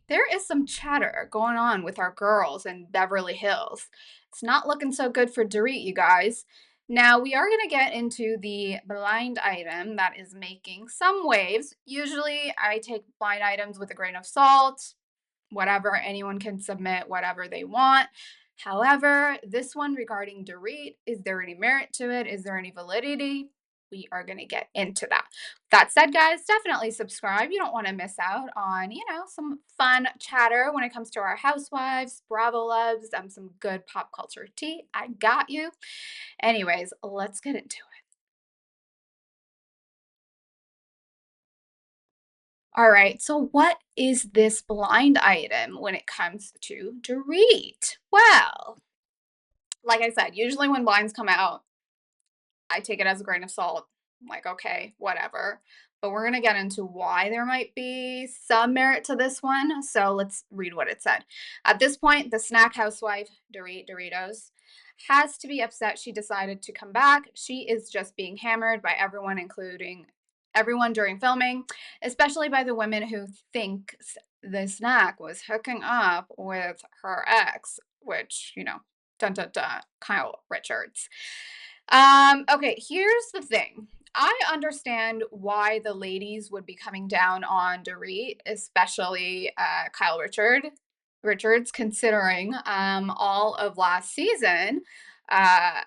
There is some chatter going on with our girls in Beverly Hills. It's not looking so good for Dorit, you guys. Now, we are going to get into the blind item that is making some waves. Usually, I take blind items with a grain of salt, whatever, anyone can submit whatever they want. However, this one regarding Dorit, is there any merit to it? Is there any validity? We are going to get into that. That said, guys, definitely subscribe. You don't want to miss out on, some fun chatter when it comes to our housewives, Bravo loves, some good pop culture tea. I got you. Anyways, let's get into it. All right, so what is this blind item when it comes to Dorit? Well, like I said, usually when blinds come out, I take it as a grain of salt. I'm like, okay, whatever. But we're going to get into why there might be some merit to this one. So let's read what it said. At this point, the snack housewife, Doritos, has to be upset she decided to come back. She is just being hammered by everyone, including everyone during filming, especially by the women who think the snack was hooking up with her ex, which, dun dun dun, Kyle Richards. Okay, here's the thing. I understand why the ladies would be coming down on Dorit, especially Kyle Richards, considering all of last season, uh,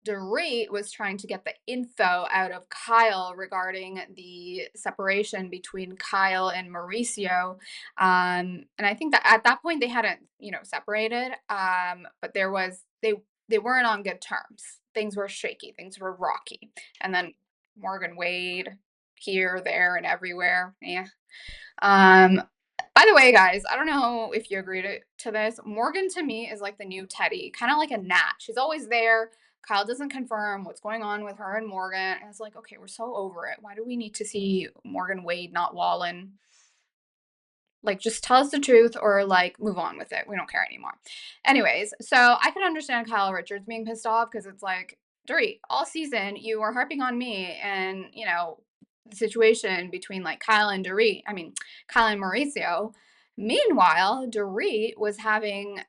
Dorit was trying to get the info out of Kyle regarding the separation between Kyle and Mauricio. And I think that at that point they hadn't, separated. But they weren't on good terms. Things were shaky, things were rocky. And then Morgan Wade here, there, and everywhere. Yeah. Um, by the way, guys, I don't know if you agree to this. Morgan to me is like the new Teddy, kind of like a gnat. She's always there. Kyle doesn't confirm what's going on with her and Morgan. And it's like, okay, we're so over it. Why do we need to see Morgan Wade not Wallen? Like, just tell us the truth or like move on with it. We don't care anymore. Anyways, so I can understand Kyle Richards being pissed off because it's like, Dorit, all season you were harping on me and, the situation between like Kyle and Mauricio. Meanwhile, Dorit was having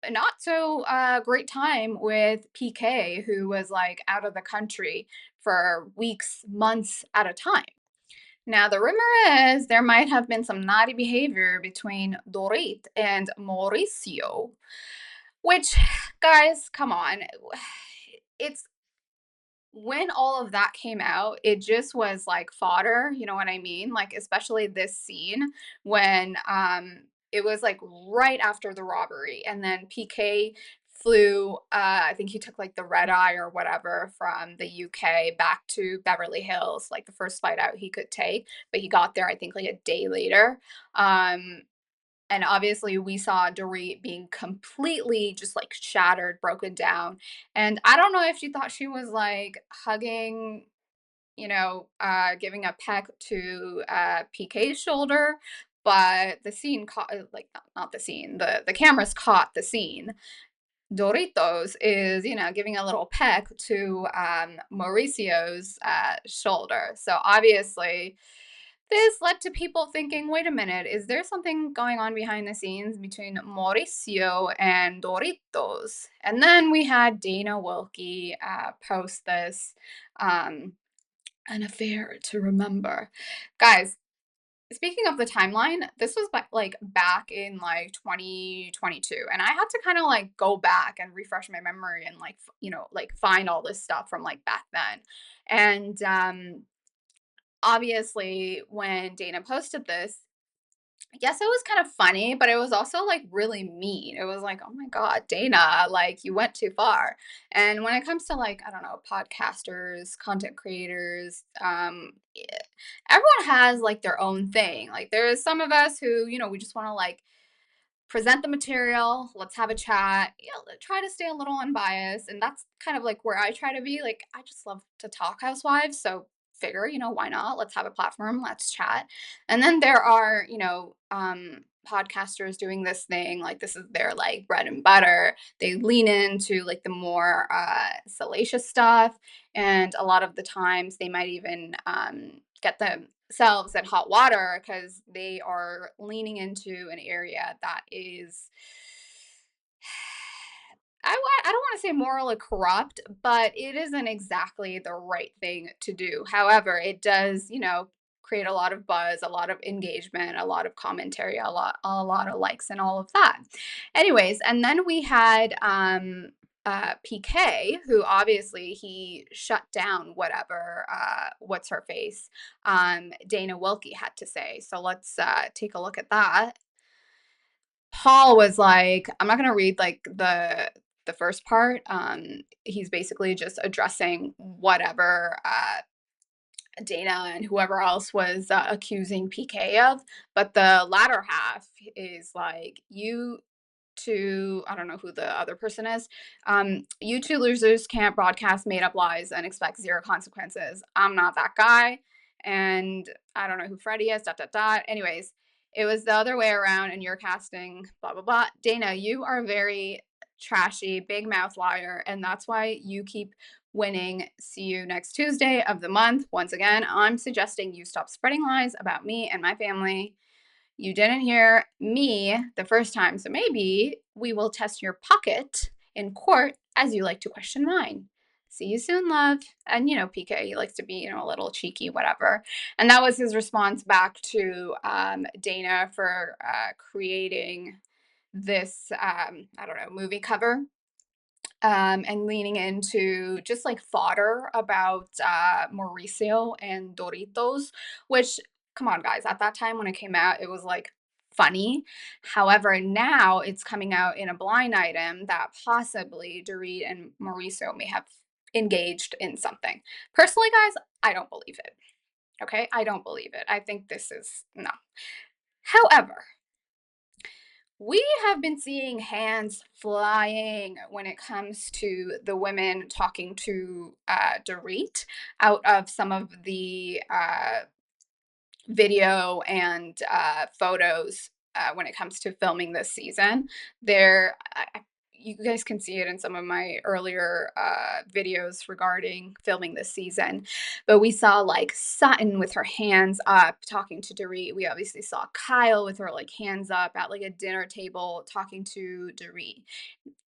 a not so great time with PK, who was like out of the country for weeks, months at a time. Now, the rumor is there might have been some naughty behavior between Dorit and Mauricio, which, guys, come on. It's when all of that came out, it just was like fodder, you know what I mean? Like, especially this scene when it was like right after the robbery, and then PK flew, I think he took like the red eye or whatever from the UK back to Beverly Hills, like the first flight out he could take, but he got there I think like a day later. Um and obviously we saw Dorit being completely just like shattered, broken down. And I don't know if she thought she was like hugging, giving a peck to PK's shoulder, but the scene caught, like, not the scene, the cameras caught the scene. Doritos is, giving a little peck to Mauricio's shoulder. So obviously, this led to people thinking, wait a minute, is there something going on behind the scenes between Mauricio and Doritos? And then we had Dana Wilkey post this, um, an affair to remember. Guys, speaking of the timeline, this was like back in like 2022, and I had to kind of like go back and refresh my memory and like like find all this stuff from like back then. And obviously when Dana posted this, yes, it was kind of funny, but it was also like really mean. It was like, oh my God, Dana, like you went too far. And when it comes to like, I don't know, podcasters, content creators, everyone has like their own thing. Like there's some of us who, we just want to like present the material, let's have a chat, try to stay a little unbiased. And that's kind of like where I try to be. Like, I just love to talk housewives. So figure, why not? Let's have a platform, let's chat. And then there are, podcasters doing this thing, like this is their like bread and butter. They lean into like the more salacious stuff. And a lot of the times they might even get themselves in hot water because they are leaning into an area that is I don't want to say morally corrupt, but it isn't exactly the right thing to do. However, it does, create a lot of buzz, a lot of engagement, a lot of commentary, a lot of likes and all of that. Anyways, and then we had PK, who obviously he shut down whatever what's her face Dana Wilkey had to say. So let's take a look at that. Paul was like, I'm not gonna read like the first part. He's basically just addressing whatever Dana and whoever else was accusing PK of. But the latter half is like, you two, I don't know who the other person is. You two losers can't broadcast made up lies and expect zero consequences. I'm not that guy. And I don't know who Freddie is, dot, dot, dot. Anyways, it was the other way around, and you're casting blah, blah, blah. Dana, you are very trashy, big mouth liar, and that's why you keep winning. See you next Tuesday of the month. Once again, I'm suggesting you stop spreading lies about me and my family. You didn't hear me the first time, so maybe we will test your pocket in court as you like to question mine. See you soon, love. And, PK, he likes to be, a little cheeky, whatever. And that was his response back to Dana for creating this, I don't know, movie cover and leaning into just like fodder about Mauricio and Doritos, which, come on, guys, at that time when it came out, it was like funny. However, now it's coming out in a blind item that possibly Dorit and Mauricio may have engaged in something. Personally, guys, I don't believe it. Okay, I don't believe it. I think this is no. However, we have been seeing hands flying when it comes to the women talking to Dorit out of some of the video and photos when it comes to filming this season. You guys can see it in some of my earlier videos regarding filming this season. But we saw like Sutton with her hands up talking to Dorit. We obviously saw Kyle with her like hands up at like a dinner table talking to Dorit.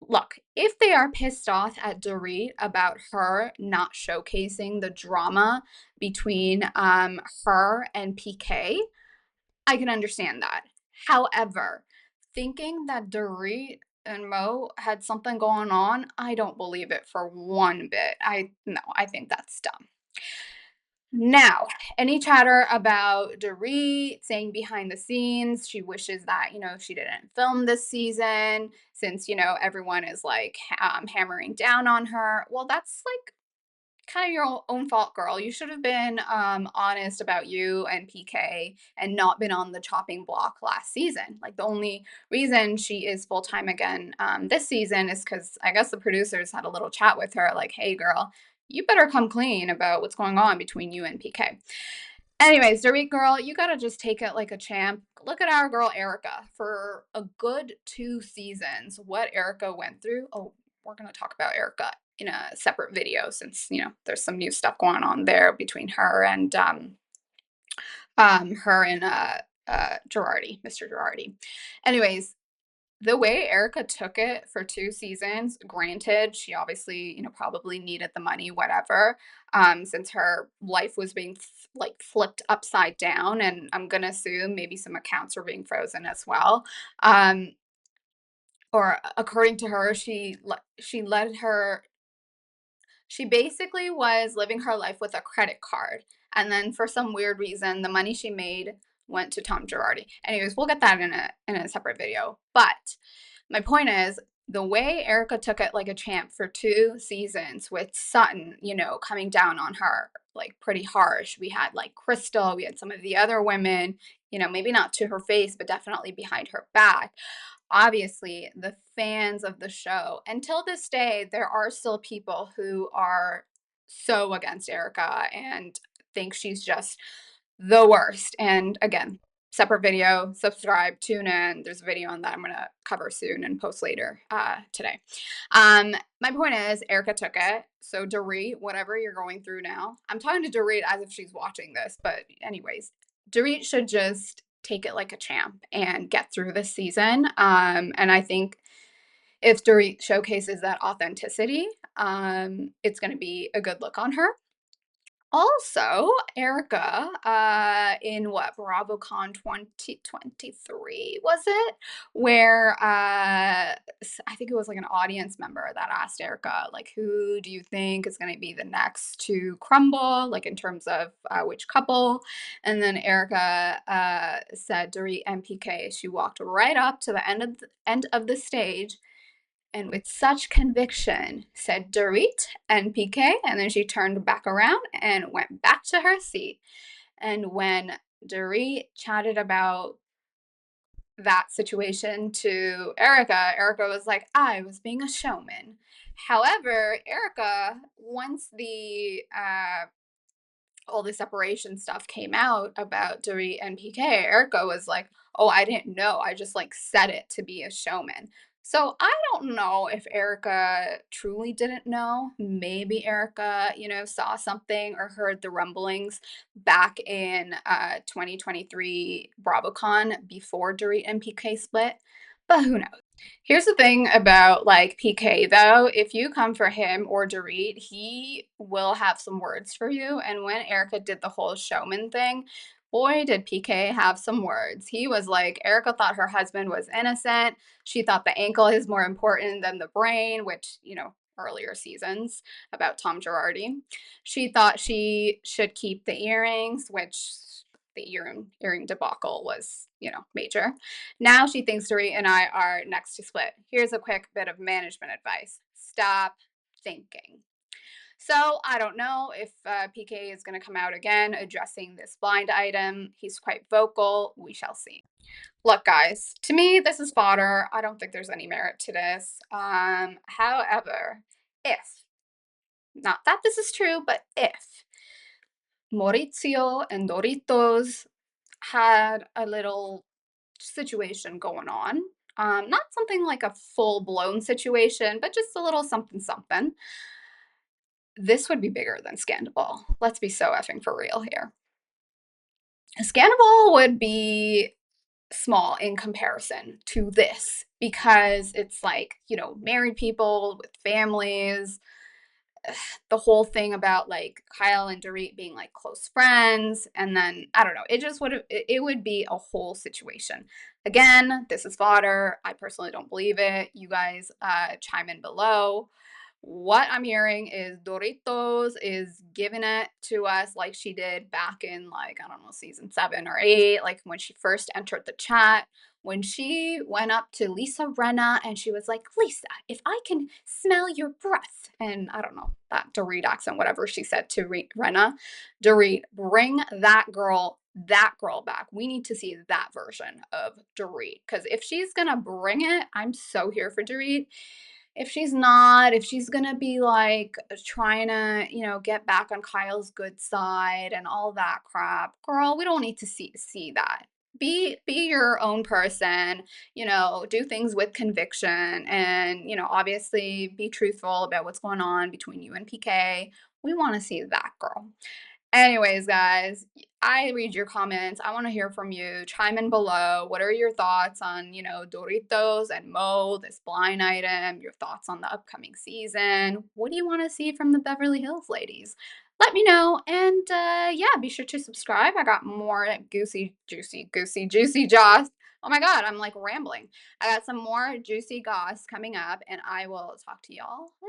Look, if they are pissed off at Dorit about her not showcasing the drama between her and PK, I can understand that. However, thinking that Dorit and Mo had something going on, I don't believe it for one bit. I think that's dumb. Now, any chatter about Dorit saying behind the scenes she wishes that, she didn't film this season since, everyone is like hammering down on her. Well, that's like kind of your own fault, girl. You should have been honest about you and PK and not been on the chopping block last season. Like the only reason she is full time again this season is because I guess the producers had a little chat with her, like, "Hey, girl, you better come clean about what's going on between you and PK." Anyways, Dorit girl, you gotta just take it like a champ. Look at our girl Erika for a good 2 seasons. What Erika went through. Oh, we're gonna talk about Erika in a separate video since there's some new stuff going on there between her and Girardi, Mr. Girardi. Anyways, the way Erika took it for 2 seasons, granted, she obviously, probably needed the money, whatever, since her life was being like flipped upside down, and I'm gonna assume maybe some accounts were being frozen as well. Or according to her, she basically was living her life with a credit card. And then for some weird reason, the money she made went to Tom Girardi. Anyways, we'll get that in a separate video. But my point is, the way Erika took it like a champ for 2 seasons with Sutton, coming down on her like pretty harsh. We had like Crystal, we had some of the other women, maybe not to her face, but definitely behind her back. Obviously, the fans of the show, until this day, there are still people who are so against Erika and think she's just the worst. And again, separate video. Subscribe, tune in. There's a video on that I'm gonna cover soon and post later today. My point is, Erika took it. So Dorit, whatever you're going through now, I'm talking to Dorit as if she's watching this, but anyways, Dorit should just take it like a champ and get through this season. And I think if Dorit showcases that authenticity, it's going to be a good look on her. Also, Erika, in what, BravoCon 2023, was it? Where I think it was like an audience member that asked Erika, like, who do you think is going to be the next to crumble, like in terms of which couple? And then Erika said Dorit and PK. She walked right up to the end of the stage and with such conviction said Dorit and PK, and then she turned back around and went back to her seat. And when Dorit chatted about that situation to Erika, Erika was like, I was being a showman. However, Erika, once the all the separation stuff came out about Dorit and PK, Erika was like, "Oh, I didn't know. I just like said it to be a showman." So I don't know if Erika truly didn't know. Maybe Erika, saw something or heard the rumblings back in 2023 BravoCon before Dorit and PK split. But who knows? Here's the thing about like PK though, if you come for him or Dorit, he will have some words for you. And when Erika did the whole showman thing, boy, did PK have some words. He was like, Erika thought her husband was innocent. She thought the ankle is more important than the brain, which, earlier seasons about Tom Girardi. She thought she should keep the earrings, which the earring debacle was, major. Now she thinks Dorit and I are next to split. Here's a quick bit of management advice. Stop thinking. So I don't know if PK is going to come out again addressing this blind item. He's quite vocal. We shall see. Look, guys, to me, this is fodder. I don't think there's any merit to this. However, if, not that this is true, but if Maurizio and Doritos had a little situation going on. Not something like a full blown situation, but just a little something something. This would be bigger than Scandal. Let's be so effing for real here. Scandal would be small in comparison to this because it's like, married people with families, the whole thing about like Kyle and Dorit being like close friends, and then I don't know, it would be a whole situation. Again, this is fodder. I personally don't believe it. You guys chime in below. What I'm hearing is Doritos is giving it to us like she did back in like, I don't know, season 7 or 8, like when she first entered the chat, when she went up to Lisa Renna and she was like, Lisa, if I can smell your breath, and I don't know, that Dorit accent, whatever she said to Renna, Dorit, bring that girl back. We need to see that version of Dorit. Because if she's going to bring it, I'm so here for Dorit. If she's not, if she's gonna be like trying to, get back on Kyle's good side and all that crap, girl, we don't need to see that. Be your own person, do things with conviction and, obviously be truthful about what's going on between you and PK. We want to see that girl. Anyways, guys, I read your comments. I want to hear from you. Chime in below. What are your thoughts on, Doritos and Mo, this blind item? Your thoughts on the upcoming season? What do you want to see from the Beverly Hills ladies? Let me know. And yeah, be sure to subscribe. I got more juicy joss. Oh my God, I'm like rambling. I got some more juicy goss coming up, and I will talk to y'all later.